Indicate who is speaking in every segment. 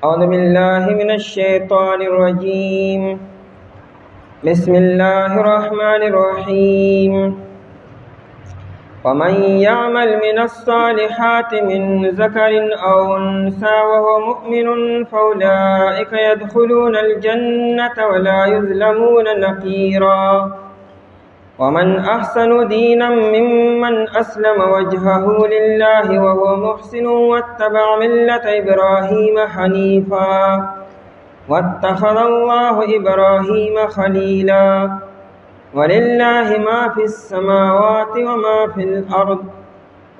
Speaker 1: أعوذ بالله من الشيطان الرجيم. بسم الله الرحمن الرحيم. ومن يعمل من الصالحات من ذكر أو أنثى وهو مؤمن فأولئك يدخلون الجنة ولا يظلمون نقيرا. ومن أحسن دينا ممن أسلم وجهه لله وهو محسن واتبع ملة إبراهيم حنيفا واتخذ الله إبراهيم خليلا. ولله ما في السماوات وما في الأرض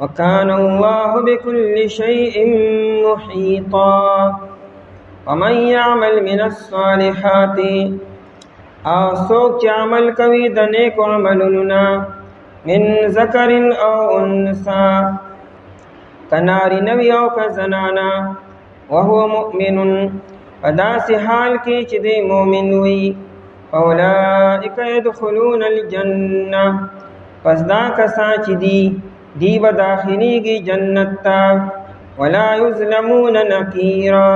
Speaker 1: وكان الله بكل شيء محيطا. ومن يعمل من الصالحات سوک چې عمل کوي د نیکو عملونو من ذکر او انثى کناری نوی او که زنانا وهو مؤمن په داسې حال کې چې دی مؤمن وي فاولئک يدخلون الجنه پس دا کسان چې دی به داخليږي جنت ته ولا یظلمون نقیرا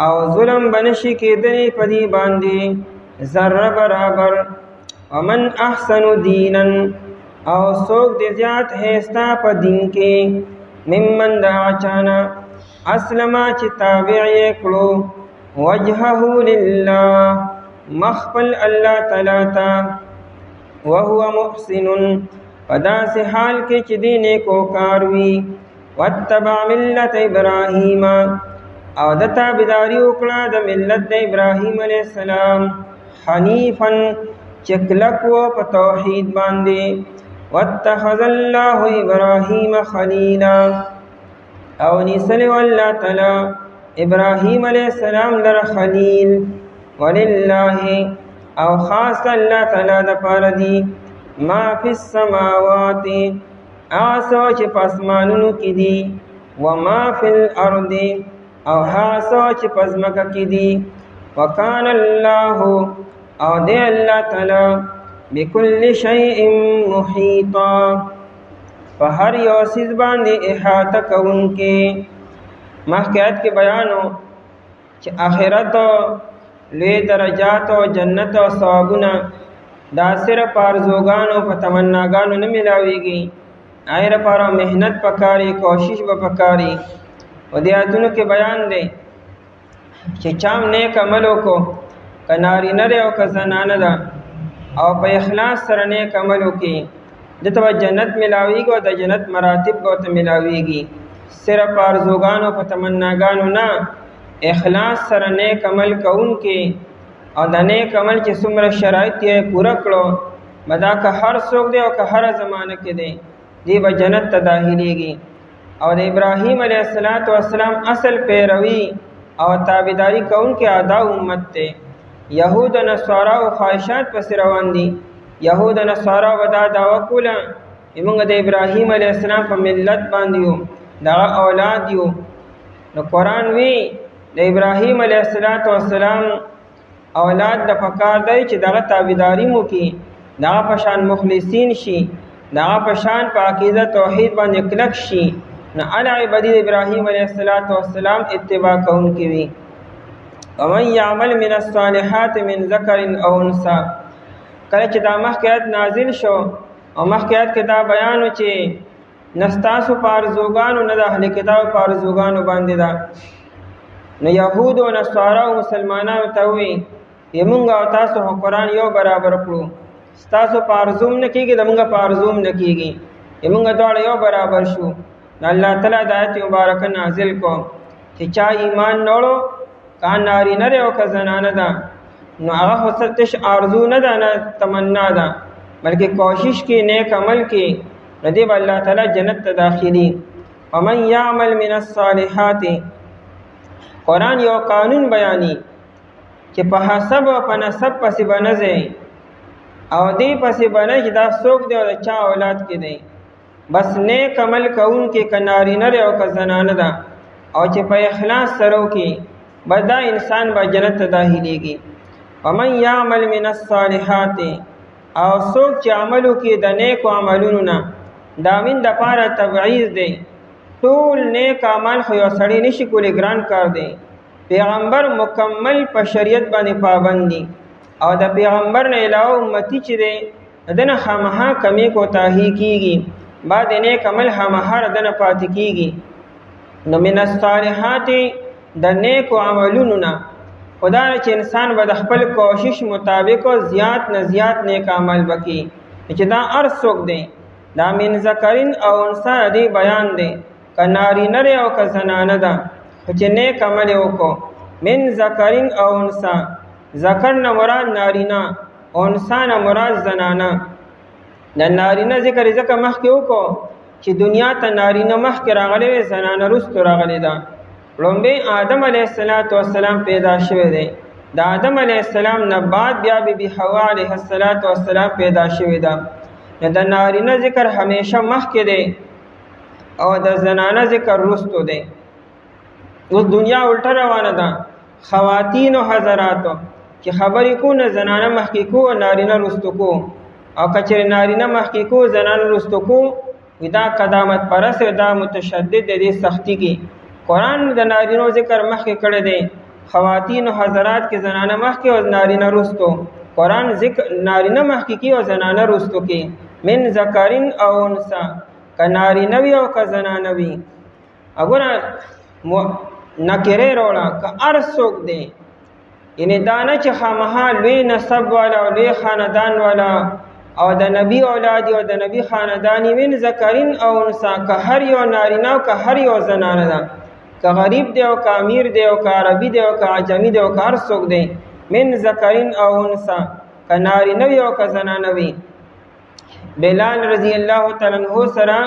Speaker 1: او ظلم بنشي کېدلی په دې باندې ذره برابر. ومن احسن دینا او سوک دی زیات هستا په دین کې ممن دا چانا اسلما چې تابع یې کړو وجهه لله مخبل الله تعالی ته وهو محسن پداس حال کې چې دین کو کار وی واتبع ملت ابراهیم او د تابعداري وکړه د ملت د ابراهیم علیه السلام حنیفا چکلک و په توحید باندې واتخذ الله ابراهیم خلیلا او نیسلی والله تعالی ابراهیم علیہ السلام در خلیل. وللہ او خاص اللہ تعالی د پاره دی ما فی السماوات آسو چې پاسمانونو کې دی وما فی الارض او هاسو چې پزمکه کې دی وکان الله او دی الله تعالی بكل شیء محیطا په هر یو څیز باندې احاطه کوونکې. مخکې آیت کې بیانو چې آخرت لوی درجات او جنت او ثوابونه دا صرف آرزوګانو په تمناګانو نه ملاويږي، هغې لپاره محنت پکاري، کوشش به پکاري. او دې آیتونو کې بیان دی چې چام نیک عمل وکړو که نارینه دی او که زنانه ده او په اخلاص سره نیک عمل وکړي دته به جنت ملاویږي او د جنت مراتب به ورته ملاویږي. صرف آرزوګانو په تمناګانو نه، اخلاص سره نیک عمل کوونکې او د نیک عمل چې څومره شرایط یې پوره کړو به دا که هر څوک دی او که هره زمانه کې دی دی به جنت ته داخلېږي. او د ابراهیم علیه السلام اصل پیروي او تابعداري کوونکې ادا امت دی. یهود و نصارا او خواهشات پسې روان دي. یهود و نصارا به دا دعوه کوله موږ د ابراهیم علیه السلام په ملت باندې یو، دغه اولاد یو. نو قرآن وی د ابراهیم علیه السلام اولاد د پکار دی چې دغه تابعداري مو کی، دغه پشان مخلصین شي، دغه پشان په عقیده توحید باندې کلک شي. نو علی عبادی ابراهیم علیه السلام اتباع کوونکي وي. ومن يعمل من الصالحات من ذکر او انثى کله چې دا مخکې آیت نازل شو او مخکې آیت کې دا بیانو چې نستاسو پارزوګانو نه د اهل کتاب پارزوګانو باندې ده. نو یهود او نصارا او مسلمانانو ته وی موږ او تاسو قرآن یو برابر کړو، ستاسو پارزوم نه کېږي د موږ پارزوم نه کېږي، موږ دواړه یو برابر شو. الله تعالی د آیت مبارکه نازل کو چې چا ایمان نه وړو که نارینه دی او که زنانه ده نو هغه خو تش آرزو نه ده، نه تمنا ده، بلکې کوشش کې نیک عمل کې نو دی به الله تعالی جنت ته داخلي. ومن یعمل من الصالحات قرآن یو قانون بیانی چې په حسب او په نسب پسې به نه ځئ او دې پسې به نه چې دا څوک دی او د چا اولاد کې دی، بس نیک عمل کوونکې که نارینه دی او که زنانه ده او چې په اخلاص سره وکړي بس دا انسان به جنت ته داخلېږي. ومن یعمل من الصالحات او څوک چې عمل وکړي د نیکو عملونو نه، دا من د پاره تبعیض دی. ټول نیک عمل خو یو سړی نشي کولی، ګران کار دی. پیغمبر مکمل په شریعت باندې پابند دي او د پیغمبر نه علاوه امتی چې دی دنه خامخا کمی کوتاهی کیږي بعد نیک عمل خامخا دنه پاتې کیږي. نو من الصالحات د نیکو عملونو نه خدا چې انسان به د خپل کوشش مطابق زیات نه زیات نیک عمل وکړي چې دا ارڅوک دی دا من ذکرین او انثى دی بیان دی که نارینه او که زنانه ده چې نیک عمل وکړو. من ذکرین او انثى ذکر نه مراد نارینه انثى نه مراد زنانه. د نارینه ذکر ځکه مخکې وکړو چې دنیا ته نارینه مخکې راغلی دی زنانه وروسته راغلی ده. لومبی آدم علیه السلام پیدا شوی دی د آدم علیه السلام نه بعد بیا بی حوا علیه السلام پیدا شوی ده. د نارینه ذکر همیشه مخکې دی او د زنانه ذکر وروسته دی. اوس دنیا الټه روانه ده خواتین او حضراتو چې خبرې کو نه زنانه مخکې کو نارینه وروسته کو او کچره نارینه مخکې کو زنانه وروسته کو دا قدامت پرست دا متشدد دی سختی کی. قرآن د نارینو ذکر مخکې کړی دی خواتین او حضرات کې زنانه مخکې او نارینه وروسته. قرآن ذکر نارینه مخکې کی او زنانه وروسته کی. من ذکرین او انثى که نارینه وي او که زنانه وي. وګوره نکره روړه که هر څوک دی یعنی دا نه چې خامخا لوی نسب والا او لوی خاندان والا او د نبی اولاد او د نبی خاندانی من ذکرین او انثى که هر یو نارینه او که هر یو زنانه ده که غریب دی او که امیر دی او که عربي دی او که عجمی دی او که هر څوک دی من ذکرین او انثى که نارینه وي او که زنانه وي. بلال رضی الله تعالی عنہ سره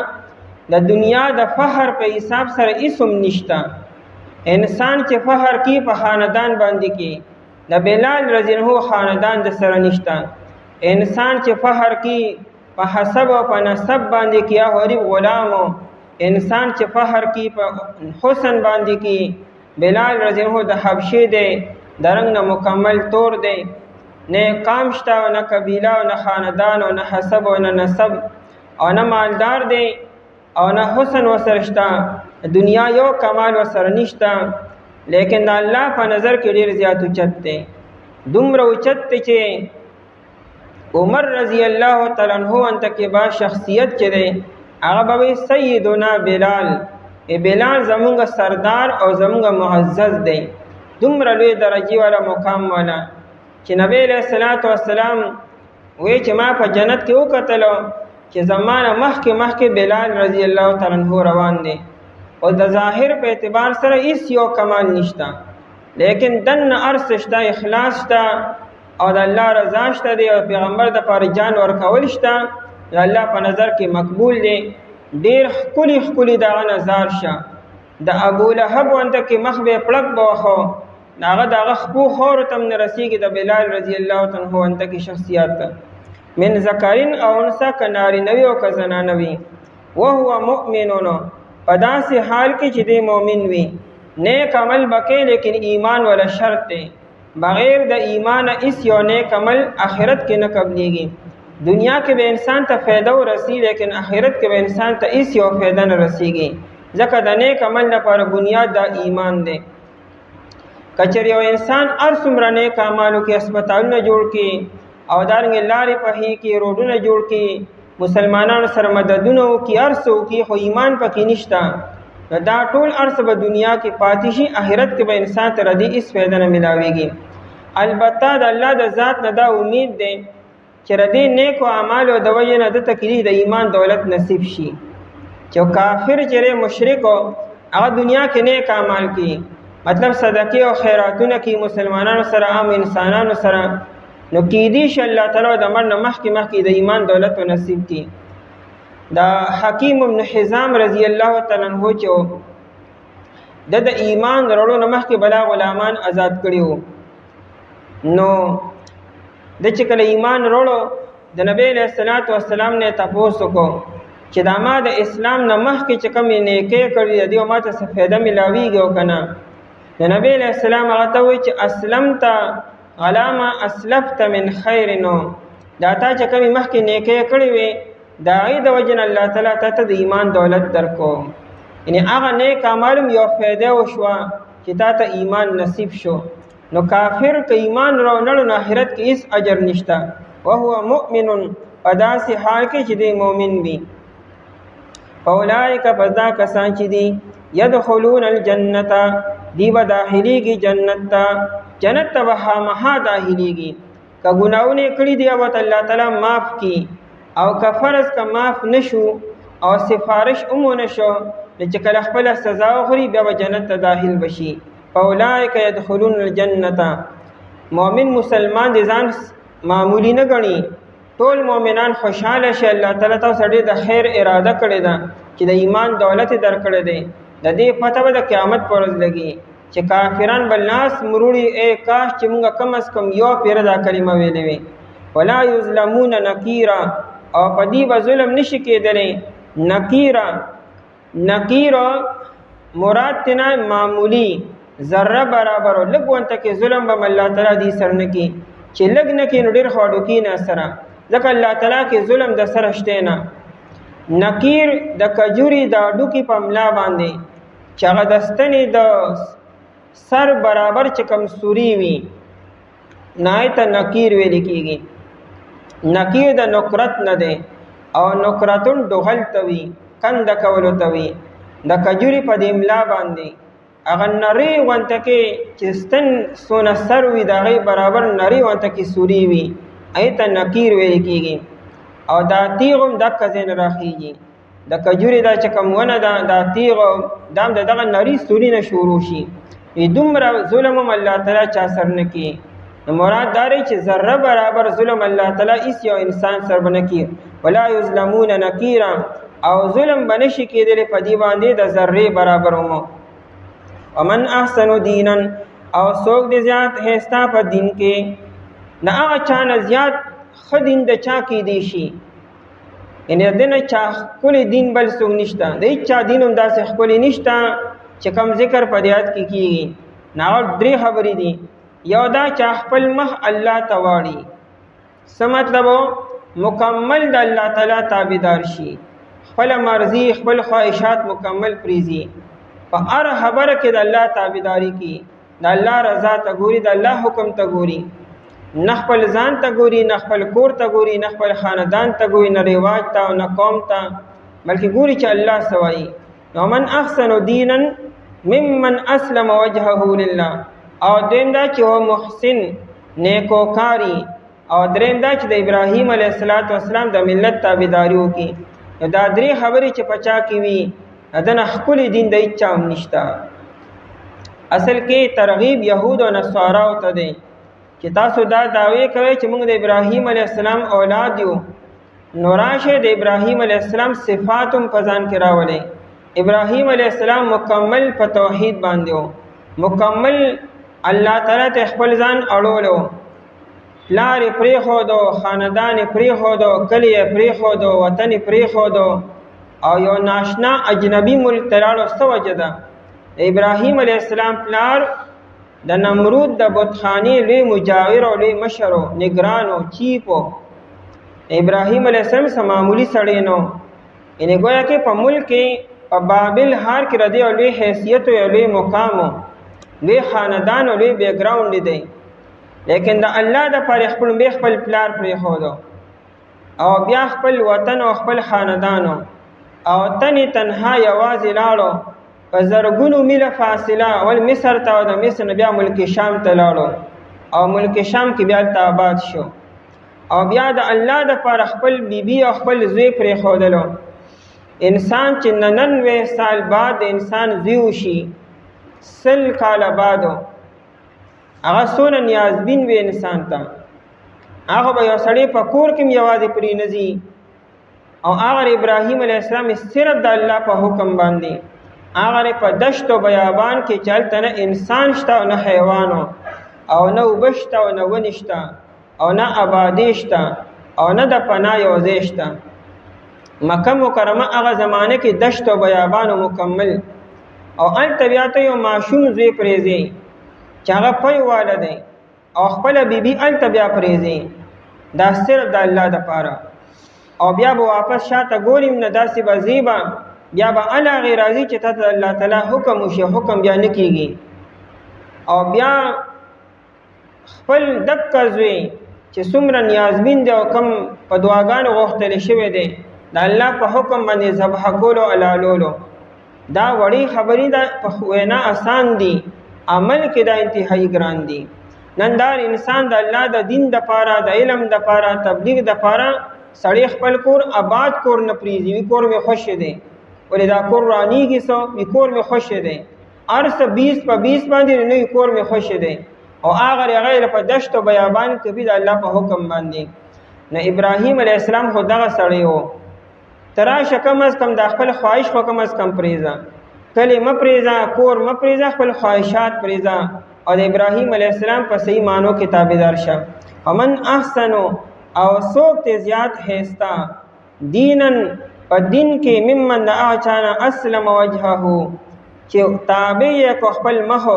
Speaker 1: د دنیا د فخر په حساب سره اسم نشتا. انسان چې فخر کی په خاندان باندې کی د بلال رضی الله عنه خاندان د سره نشتا. انسان چې فخر کی په حسب او په نسب باندې کی یا غریب غلامو انسان چې فخر کی په حسن باندې کی بلال رضی الله عنه د حبشې دی د رنګ نه مکمل تور دی نه قام شته او نه قبیله او نه خاندان او نه حسب او نه نسب او نه مالدار دی او نه حسن وسره شته دنیا یو کمال وسره نشته لیکن د الله په نظر کې ډیر زیات اوچت دی. دومره اوچت دی چې عمر رضی الله تعالی عنہ انت کې با شخصیت چې دی هغه به سیدنا بلال بلال زمونږ سردار او زمونږ معزز دی. دومره لوی درجه والا مقام والا چې نبی علیہ السلام وی چې ما په جنت کې وکتلو چې زمانه مخکې بلال رضی الله تعالی عنہ روان دی او د ظاهر په اعتبار سره هیڅ یو کمال نشته لیکن دن ارس شته اخلاص شته او د الله رضا شته دی او پیغمبر د پاره جان ورکول شته د الله په نظر کې مقبول دی. ډیر خولي دغه نظر شه د ابو لهب وانته کې مخ به پړک بوخو داغه خپو خور تم نه رسیږي د بلال رضی الله تعالی عنہ انته کې شخصیت من ذکرین او انثى کناری نوی او کزنانوی وهو مؤمنون پداسې حال کې چې دی مؤمن وي نیک عمل بکې لیکن ایمان ولا شرط دی بغیر د ایمان اس یو نیک عمل آخرت کې نه قبليږي. دنیا کې به انسان ته فایده ورسی لیکن آخرت کې به انسان ته اس یو فایده نه رسیږي ځکه د نیک عمل لپاره بنیاد د ایمان دی. کچر یو انسان هر څومره نیک اعمالو کې هسپتالونه جوړ کړي او دارنګ لارې پهې کې روډونه جوړ کړي مسلمانانو سره مددونه وکړي هر څه وکړي خو ایمان پکې نشته دا ټول ارث به دنیا کې پاتې شي آخرت کې به انسان ته ردی اس فایده نه ملاويږي. البته د الله د ذات نه دا امید دی چې ردی نیک او اعمال او د وجه نه د تکلیف د ایمان دولت نصیب شي. چې کافر چې مشرک هغه دنیا کې نیک اعمال کوي مطلب صدقه او خیراتونه کوي مسلمانانو سره عام انسانانو سره نو کیدی ش الله تعالی د مرن مخکې د ایمان دولت او نصیب کی. دا حکیم ابن حزام رضی الله تعالی عنہ چې د ایمان وروړو مخکې بلا غلامان آزاد کړیو نو د چې کله ایمان وروړو د نبی له صلوات و سلام نه تاسو کو چې دا ما د اسلام نه مخکې چې کوم نیکی کړی دی او ماته څه فایده ملاویږي او کنه د نبی له سلام هغه ته وی چې اسلمت علامه اسلفت من خیر نو دا تا چې کوم مخکې نیکی کړی وي دا ای د وجن الله تعالی ته د ایمان دولت درکو یعنی هغه نیک اعمال یو فایده او شوا چې تا ته ایمان نصیب شو. نو کافر که ایمان راونړ نو آخرت کې هیڅ اجر نشته. وهو مؤمن، په داسې حال کې چې دی مؤمن وي. اولئک پس دا کسان چې دي یدخلون الجنة دی به داخلیږي جنت ته. جنت ته به خامخا داخلیږي. که ګناهونه کړي دي او الله تعالی معاف کړي، او که فرض که معاف نشو او سفارش ونه شو، چې کله خپله سزا وخوري بیا به جنت ته داخل بشي. اولئک یدخلون الجنة. مؤمن مسلمان د ځان معمولی نه ګڼي. ټول مؤمنان خوشحاله شي. الله تعالی تاسو ډېر د خیر اراده کړې ده چې د ایمان دولت درکړی دی. د دې پته به د قیامت پر ورځ لګي چې کافران به لاس مروړي، ای کاش چې موږ کم از کم یو پېره دا کلمه ویلې وي. ولا یظلمون نکیرا، او په دې به ظلم نشي کېدلی. نکیرا مراد تینا معمولی ذره برابر لږ ونته کې ظلم به الله تعالی دې سر نه کړي، چې لږ نه کړي نو ډېر خواډوکي نه سره، ځکه الله تعالی کې ظلم د سره شته نه. نکیر د کجوري د ډوکی په ملا باندې چې هغه د ستنې د سر برابر چې کم سوري وي نای ته نکیر ویل کېږي. نکیر د نکرت نه دی، او نکرتون ډوغل ته وي، کند کولو ته وي. د کجوري په دې ملا باندې هغه نری ونته کې چې ستن سونه سر وي د هغې برابر نری ونته کې سوري وي، هغې ته نکیر ویل کېږي. او دا تیغ هم دقه ځای نه راخېږي. د کجوري دا چې کوم ونه ده دا تیغ دا هم د دغه نري سوري نه شروع شي. دومره ظلم هم الله تعالی چا سر نه کړي. نو مراد دا دی چې ذره برابر ظلم الله تعالی هېڅ یو انسان سر به نه کړي. ولا یظلمون نکیرا، او ظلم به نشي کېدلی په دې باندې د ذرې برابر هم. ومن احسن دینا، او څوک دې زیات ښایسته په دین کې، د هغه چا نه زیات ښه دین د چا کېدی شي. یعنې د نه چا ښکلی دین بل څوک نشته. د هېڅ چا دین هم داسې ښکلی نشته چې کوم ذکر په دې آیت کې کېږي. نو هغه درې خبرې دي. یو دا چې خپل مخ الله ته واړي، څه مطلب مکمل د الله تعالی تابعدار شي، خپل مرضي خپل خواهشات مکمل پریزي، په هر خبره کې د الله تابعداري کوي، د الله رضا ته ګوري، د الله حکم ته ګوري، نه خپل ځان ته ګوري، نه خپل کور ته ګوري، نه خپل خاندان ته ګوري، نه رواج ته او نه قوم ته، بلکې ګوري چې الله څه وایي. ومن احسن دینا ممن اسلم وجهه لله، او دویم دا چې هو محسن نیکوکاری، او دریم دا چې د ابراهیم علیه السلام د ملت تابعداري وکړي. نو دا درې خبرې چې په چا کې وي دنه ښکلی دین د هېڅ چا هم نشته. اصل کې ترغیب یهود او نصاراو ته دی چې تاسو دا دعوې کوئ چې موږ د ابراهیم علیه السلام اولاد یو، نو راشئ د ابراهیم علیه السلام صفات هم په ځان کې راولئ. ابراهیم علیه السلام مکمل په توحید باندې و، مکمل الله تعالی ته خپل ځان اړولو، پلار یې پرېښودو، خاندان یې پرېښودو، کلی یې پرېښودو، وطن یې پرېښودو، او یو ناشنا اجنبي ملک ته لاړو. څه وجه ده؟ د ابراهیم علیه السلام پلار د نمرود د بتخانې لوی مجاور او لوی مشر و، نګران و، چیپ و. ابراهیم علیه السلام څه معمولي سړی نه و، یعنې ګویا کې په ملک کې په بابل ښار کې د دې یو لوی حیثیت و، یو لوی مقام و، لوی خاندان او لوی بیکګراونډ دی. لیکن د الله دپاره خپل پلار پرېښودو، او بیا خپل وطن او خپل خاندانو، او تنې تنها یوازې لاړو په زرګونو میله فاصله، اول مصر ته، او د مصر نه بیا ملک شام ته لاړو، او ملک شام کې بیا هلته آباد شو، او بیا د الله دپاره خپل بیبي او خپل زوی پرېښودلو. انسان چې 99 سال بعد د انسان زوی وشي، 100 کاله بعدو، هغه څونه نیازبین وي انسان ته. هغه به یو سړی په کور کې هم یوازې پرېنځي، او هغه ابراهیم علیه السلام صرف د الله په حکم باندې، هغه په دشت و بیابان کې چې هلته نه انسان شته او نه حیوانو، او نه اوبه شته او نه ونې شته، او نه آبادي شته، او نه د پناه یو ځای شته. مکه مکرمه هغه زمانه کې دشت و بیابانو مکمل، او هلته بیا ته یو ماشوم زوی پرېږدي چې هغه پی واله دی، او خپله بیبي هلته بیا پرېږدي، دا صرف د الله دپاره. او بیا به واپس شاته ګوریم نه، داسې به ځي به، بیا به هغې راځي چې تا ته الله تعالی حکم وشي، حکم بیا نه کېږي. او بیا خپل دقه زوی چې څومره نیازبین دی او کم په دعاګانو غوښتل شوی دی د الله په حکم باندې ذبح کولو علالولو دا وړي خبرې ده په وینا آسان دي عمل کې دا انتهایی ګران دي نن دا انسان د الله د دین د پاره د علم د پاره تبلیغ د پاره سړی خپل کور آباد کور نه پریږدي وی کور مې خوش دی ولې دا کور رانیږي سو وی کور مې خوش دی ارس 20 په 20 باندې نه کور مې خوش دی او هغه غیر په دشت او بیابان کې به د الله په حکم باندې نه ابراهیم علیه السلام خو دغه سړی وو تراشه کم از کم د خپل خواهش خو کم از کم پریزا کله مپریزا کور مپریزا خپل خواهشات پریزا او د ابراهیم علیه السلام په صحیح معنو کې تابعدار شه ومن احسنو او څوک ته زیات هستا دینن په دین کې ممن اعچانا اسلم وجهه چې تابع کو خپل مخ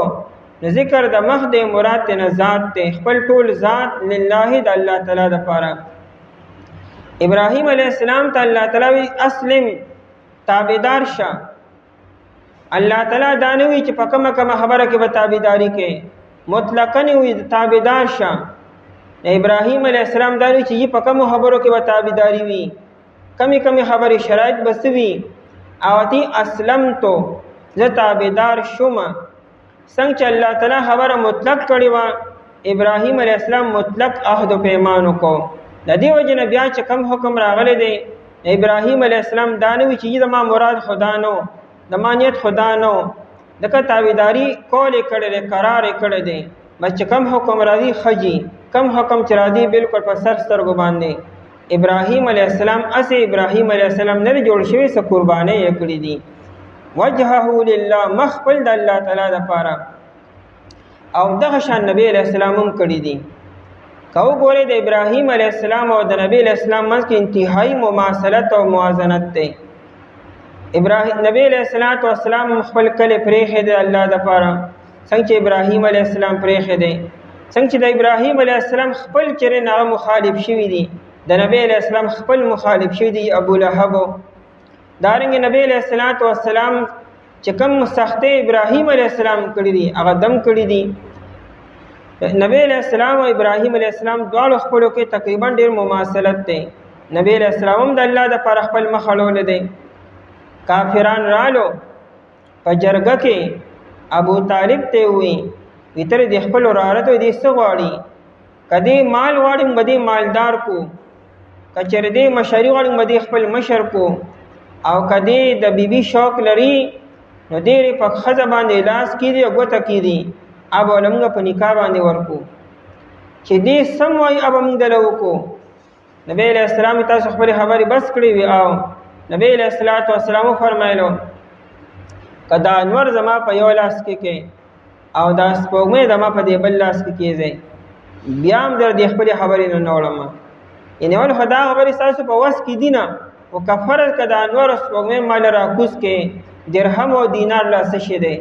Speaker 1: ذکر د مخ د مراد نه ذات ته خپل ټول ذات لله د الله تعالی د پاره ابراهیم علیه السلام ته الله تعالی اسلم تابعدار شه الله تعالی دا نه وی چې په کومه خبره کې به تابعداري کې مطلقاً وی تابعدار شه ابراهیم علیه السلام دا نه چې په کومه خبرو کې به تابعداري وي کمی خبرې شرایط بسوي او تی اسلم تو زه تابعدار شوم څنګه چې الله تعالی خبره مطلق کړی و ابراهیم علیه السلام مطلق عهد او پیمان کو د دې وجه نه بیا چې کوم حکم راغلی دی ابراهیم علیه السلام دا نه وی چې ما مراد خدا نو د مانیت خدا نو دغه تابعداري کول کړي قرار کړي دي بس کم حکم راضي خجي کم حکم چې راضي بالکل په سر سترګو باندې ابراهیم علیه السلام ابراهیم علیه السلام نه جوړ شوی څه قرباني یې کړې دي وجهه لله مخبل د الله تعالی لپاره او دغه شان نبی علیه السلام هم کړی دي کو ګوره د ابراهیم علیه السلام او د نبی علیه السلام منځ کې انتهایی مماثلت او موازنت ده نبی علیہ السلام خپل کله پرېخې د الله د پاره څنګه چې ابراهیم علیه السلام پرېخې دی څنګه چې د ابراهیم علیه السلام خپل چره نه مخالف شوی دی د نبی علیه السلام خپل مخالف شوی دی ابو لهب دارنګ نبی علیه السلام چې کوم سختي ابراهیم علیه السلام کړی دی هغه دم کړی دی نبی علیه السلام او ابراهیم علیه السلام دواړو خپلو کې تقریبا ډیر مماثلت دی نبی علیه السلام د الله د پاره خپل مخ اړول دی کافران رالو په جرګه کې ابو طالب ته وی وتر د خپل ورارته دې څه غواړي کدی مال غواړي مدي مالدار کو کچر دې مشری غواړي مدي خپل مشر کو او کدی د بیبي شوق لري نو دې په خزه باندې لاس کیږي او غوته کیږي اب ولمغه په نکاح باندې ورکو چې دې سم وای اب موږ دلو کو نبی علیہ السلام تاسو خبره بس کړی وی او نبی علیہ السلام فرمایلو کدا انور زما په یو لاس کې او دا سپوږمۍ زما په دې بل لاس کې کېږي بیا هم در دې خپل خبرې نه نوړم یعنی ول خدا خبرې تاسو په وس کې دینه او کفر کدا انور سپوږمۍ مال راکوس کې درهم او دینار لاس شي دی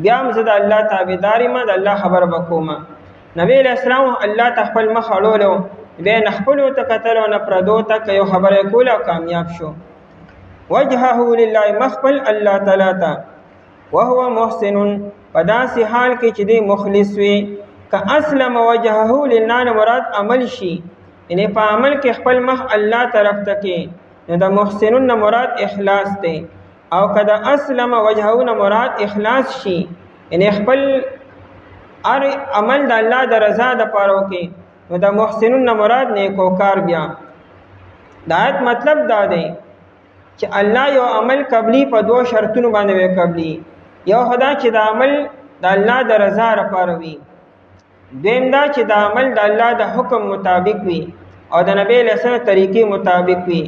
Speaker 1: بیا هم زه د الله تابعداري ما د الله خبر وکوم نبی علیہ السلام الله تخپل مخ اړولو بین خپل ته قتل او نه پردو ته یو خبره کوله کامیاب شو وجهه لله مخبل الله تعالی ته وهو محسن پداس حال کې چې دی مخلص وي ک اسلم وجهه لله مراد عمل شي یعنی په عمل کې خپل مخ الله طرف ته کې نو د محسنون مراد اخلاص دی او کدا اسلم وجهه مراد اخلاص شي یعنی خپل ار عمل د الله د رضا د پاره کې نو د محسنون مراد نیکوکار بیا دا آیت مطلب دا دی چې الله یو عمل قبلی په دوه شرطونو باندې وی قبلی یو خدا چې دا عمل د الله د رضا لپاره وي دویم دا چې دا عمل د الله د حکم مطابق وي او د نبی له سنت طریقې مطابق وي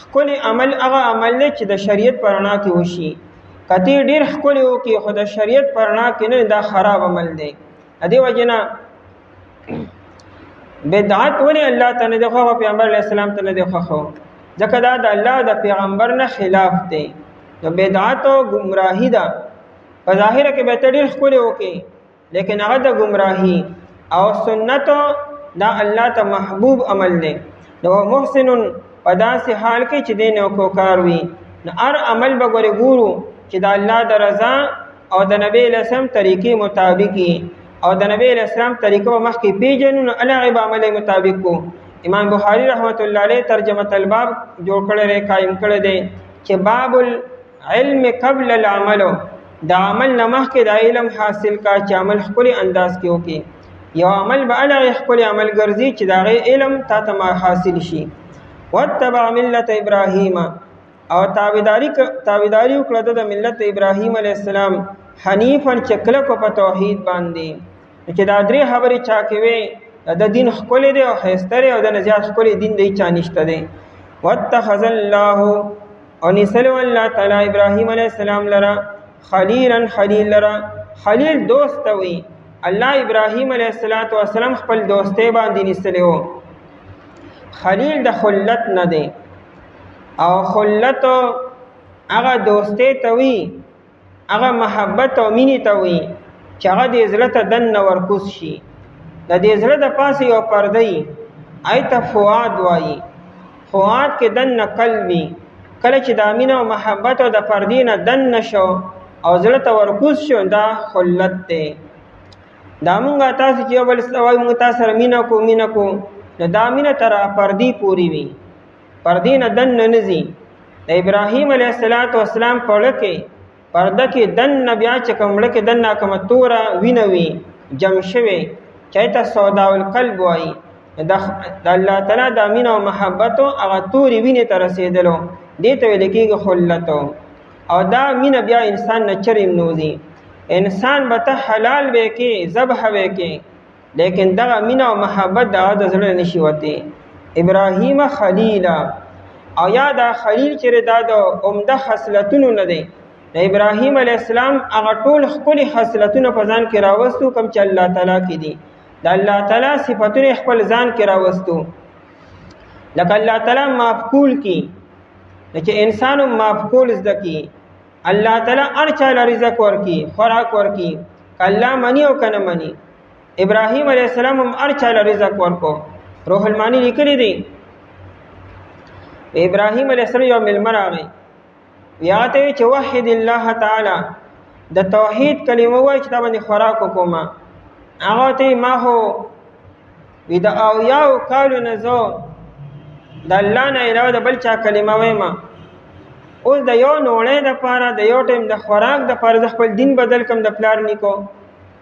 Speaker 1: خپل عمل هغه عمل نه چې د شریعت پرنا کې وشي کته ډیر خپل یو کې خدا شریعت پرنا کې نه دا خراب عمل دی ادي وجنا بدعت ولې الله تعالی د خو پیغمبر علیه السلام ته نه دی خو ځکه دا د الله د پیغمبر نه خلاف دی نو بدعت او گمراهی ده په ظاهر کې به ډېر ښکلی وکړي لیکن هغه د گمراهی او سنت دا الله ته محبوب عمل دی نو محسن په داسې حال کې چې دی نیکوکار وي نو هر عمل به ګورو چې د الله د رضا او د نبی له سم طریقې مطابق او د نبی اسلام طریقه مخکې پیژنو نو هغه به عمل مطابق کو. امام بخاری رحمت الله علیه ترجمه الباب جوړ کړی قائم کړی دی چې باب العلم قبل العمل، د عمل نه مخکې د علم حاصل کا چې عمل خپل انداز کې وکړي. یو عمل به هغه خپل عمل ګرځي چې دا علم تا ته حاصل شي. واتبع ملت ابراهیم، او تابعداري وکړه د ملت ابراهیم علیه السلام حنیفا چکله کو په توحید باندې، چې دا درې خبرې چا کوي د دین خپل دی او خیستره او د نزیات خپل دین دی چا نشته دی. واتخذ الله، او نسلو الله تعالی ابراهیم علیه السلام لرا خلیلا، خلیل لرا، خلیل دوست وي. الله ابراهیم علیه السلام خپل دوسته باندې نسلو. خلیل د خلت نه دی، او خلت هغه دوسته ته وي، هغه محبت او مینې ته وي چې هغه د زړه ته دننه ورکوز شي. د دې زړه د پاسه یو پرده وي، هغې ته فؤاد وایي. فؤاد کې دننه قلب وي. کله چې د مینه او محبت او د پردې نه دننه شو او زړه ته ورکوز شو، دا خلت دی. دا مونږ تاسو چې یو بل وایو مونږ تاسو سره مینه کو نو دا مینه تر پردې پورې وي، پردې نه دننه نه ځي. د ابراهیم علیه السلام په زړه کې پرده کې دننه بیا چې کوم زړه کې دننه کومه توره وینه وي جمع شوې چې هغې ته سودا القلب وایي. د الله تعالی د مینه او محبتو هغه تورې وینې ته رسېدلو دې ته ویل کېږي خلتو. او دا مینه بیا انسان نه چرې نوځي. انسان به ته حلال به کې ذبح به کې، لیکن دغه مینه او محبت دغه د زړه نشي وتی. ابراهیم خلیلا، او یا دا خلیل چې دا د عمده خصلتونو نه دی. د ابراهیم علیه السلام هغه ټول ښکلي خصلتونه په ځان کې راوستو کوم چې الله تعالی کې دي. د الله تعالی صفتونه خپل ځان کې راوستو. لکه الله تعالی مافکول کی، چې انسانو مافکول زده کی. الله تعالی هر چا له رزق ورکی، خوراک ورکی، الله منی او کنه منی. ابراهیم علیه السلام هم هر چا له رزق ورکو. روح المانی لیکلی دی ابراهیم علیه السلام یو مېلمه راغی، ویاته چې وحد الله تعالی، د توحید کلمه وایي چې تا باندې خوراک وکوم. هغه ته ما هو وی د اویاو کالو نه زه د الله نه علاوه د بل چا کلمه وایم. اوس د یو نوړې دپاره د یو ټایم د خوراک دپاره زه خپل دین بدل کړم د پلار نیکو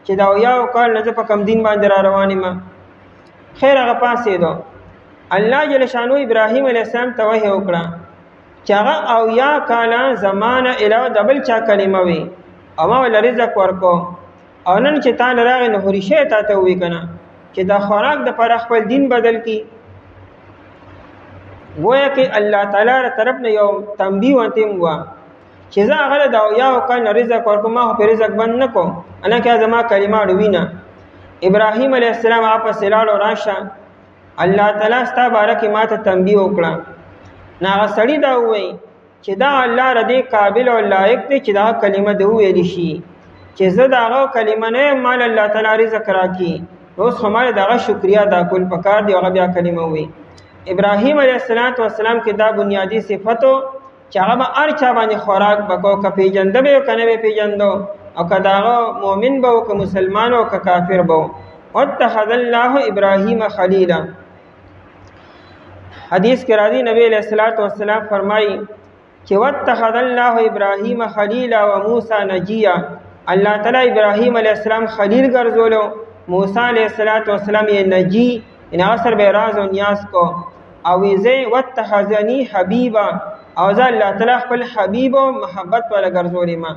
Speaker 1: چې د اویاو کال نه زه په کوم دین باندې را روان یم. خیر هغه پاسېدو. الله جل شانو ابراهیم علیه السلام ته وحی وکړه چې هغه اویا کاله زمانه علاوه د بل چا کلمه وي او ما ول رزق ورکو. او نن چې تا لراغې نو هریشه تا ته وی کنه چې دا خوراک د پر خپل دین بدل کی. گویا کې الله تعالی تر طرف نه یو تنبیه وته مو چې زه هغه دا اویا کاله رزق ورکو، ما په رزق بند نکو، انا کې زما کلمه ډوینه. ابراهیم علیه السلام واپس لاړو، راشه الله تعالی ستا باره کې ما ته تنبیه وکړه. ناغه سړی دا وایي چې دا الله ردی قابل او لایق دی چې دا کلمه دی ویل شي چې زه داغه کلمه نه مال الله تعالی رزق راکړي. اوس خو مال دغه شکریا دا کول پکار دی هغه بیا کلمه وي. ابراهیم علیه السلام کې دا بنیادی صفتو چې هغه به هر چا باندې خوراک بکو، که پیژنده به کنه به پیژندو، او که داغه مؤمن به او که مسلمان او که کافر به. واتخذ الله ابراهیم خلیلا. حدیث کې راځي نبی علیہ الصلوۃ والسلام فرمایي چې واتخذ الله ابراهیم خلیلا و موسی نجیا. الله تعالی ابراهیم علیہ السلام خلیل ګرځولو، موسی علیہ السلام یې نجی، ان اثر به راز او نیاز کو. او یې واتخذنی حبیبا، او ځا الله تعالی خپل حبیب او محبت ولا ګرځولې ما.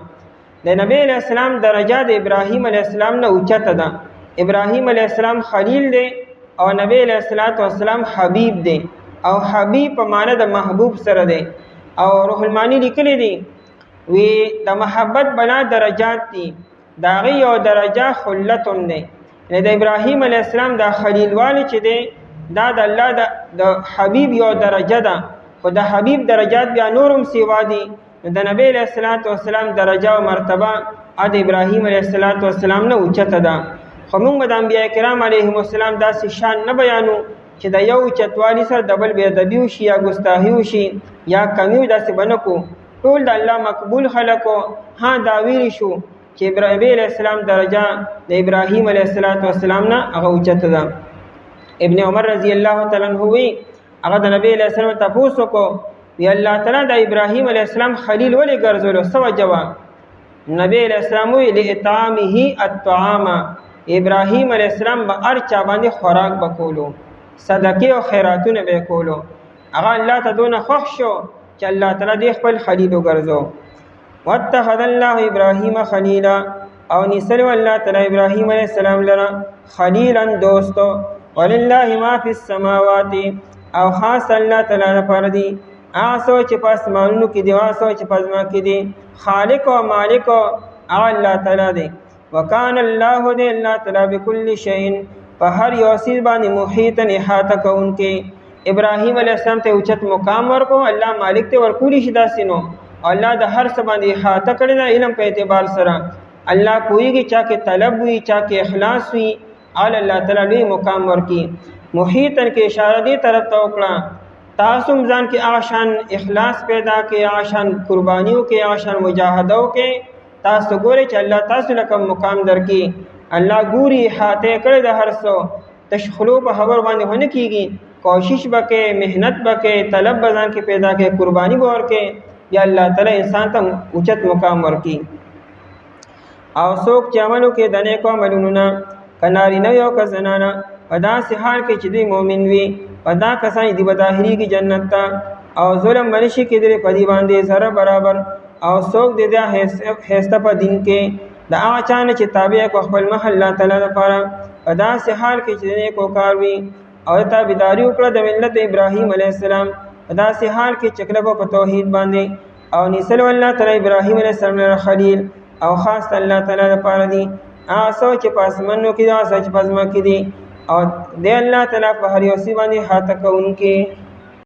Speaker 1: د نبی علیہ السلام درجه د ابراهیم علیہ السلام نه اوچته ده. ابراهیم علیہ السلام خلیل دی او نبی علیہ السلام حبیب دی، او حبیب په معنی د محبوب سره دی. او روح المانی لیکلی دی وی د محبت بنا درجات دي، دا غي یو درجه خلتون دی. د ابراهیم علیه السلام د خلیل والی چې دی دا د الله د حبیب یو درجه ده، خو د حبیب درجات بیا نورم سیوا دي. د نبی علیہ السلام درجه او مرتبه د ابراهیم علیه السلام نه اوچته ده. خو موږ د انبیاء کرام علیهم السلام داسې شان نه بیانو چې د یو چتوالی سره د بل بې ادبي وشي یا ګستاخي وشي یا کمی داسې به نه کو. ټول د الله مقبول خلکو. ها دا ویلی شو چې ابراهیم علیه السلام درجه د ابراهیم علیه السلام نه هغه اوچته ده. ابن عمر رضی الله تعالی عنہ وی هغه د نبی علیه السلام تاسو کو وی الله تعالی د ابراهیم علیه السلام خلیل ولې ګرځولو سو جواب نبی علیہ السلام وی لإطعامه الطعام ابراهیم علیہ السلام به هر چا باندې خوراک بکولو صدقه او خیراتونه به کولو هغه الله ته دونه خوښ شو چې الله تعالی دې خپل خلیل وګرځو. واتخذ الله ابراهیم خلیلا او نیسل الله تعالی ابراهیم علیہ السلام لرا خلیلا دوستو. ولله ما فی السماوات او خاص الله تعالی لپاره دی آسو چې په اسمانونو کې دی آسو چې په ځمکه کې دی خالق او مالک او الله تعالی دی. وکان الله دی الله تعالی بكل شیء په هر یو شی باندې محیط احاطه کوونکی. ابراهیم علیه السلام ته اوچت مقام ورکو الله مالک ته ورکولی شي داسې نو الله د هر څه باندې احاطه کړی دا علم په اعتبار سره الله کویږي چا کې طلب وي چا کې اخلاص وي الله تعالی لوی مقام ورکی. محیطن کې اشاره دی طرف ته وکړه تاسو ځان کې آشان اخلاص پیدا کې آشان قربانیوں کې آشان مجاهدو کې تاسو ګوري چې الله تاسو لکه مقام درکې الله ګوري احاطه کړی د هر څه تشخلو په خبر باندې هونه کیږي کوشش وکې مهنت وکې طلب بزان کې پیدا کې قربانی ور کې یا الله تعالی انسان ته اوچت مقام ورکی. او څوک چې عملو کې دنه کو عملونه نه کناری نه یو ک زنانا پدا سه حال کې چې دی مؤمن وي پدا کسان دی بداهری کی جنت تا او ظلم منشي کې دې پدی باندې سره برابر او څوک دې د هسته په دین کې دا اچانه چې تابع کو خپل محله تعالی لپاره پدا سه حال کې چې کو کار وي او تابعداري وکړه د ملت ابراهیم علیه السلام پدا سه حال کې چکلو په توحید باندې او نسل الله تعالی ابراهیم علیه السلام خلیل او خاص الله تعالی لپاره دي آسو چې پاسمنو کې دا سچ پزما کې دي او د الله تعالی په هر یو سی باندې هاته کوونکې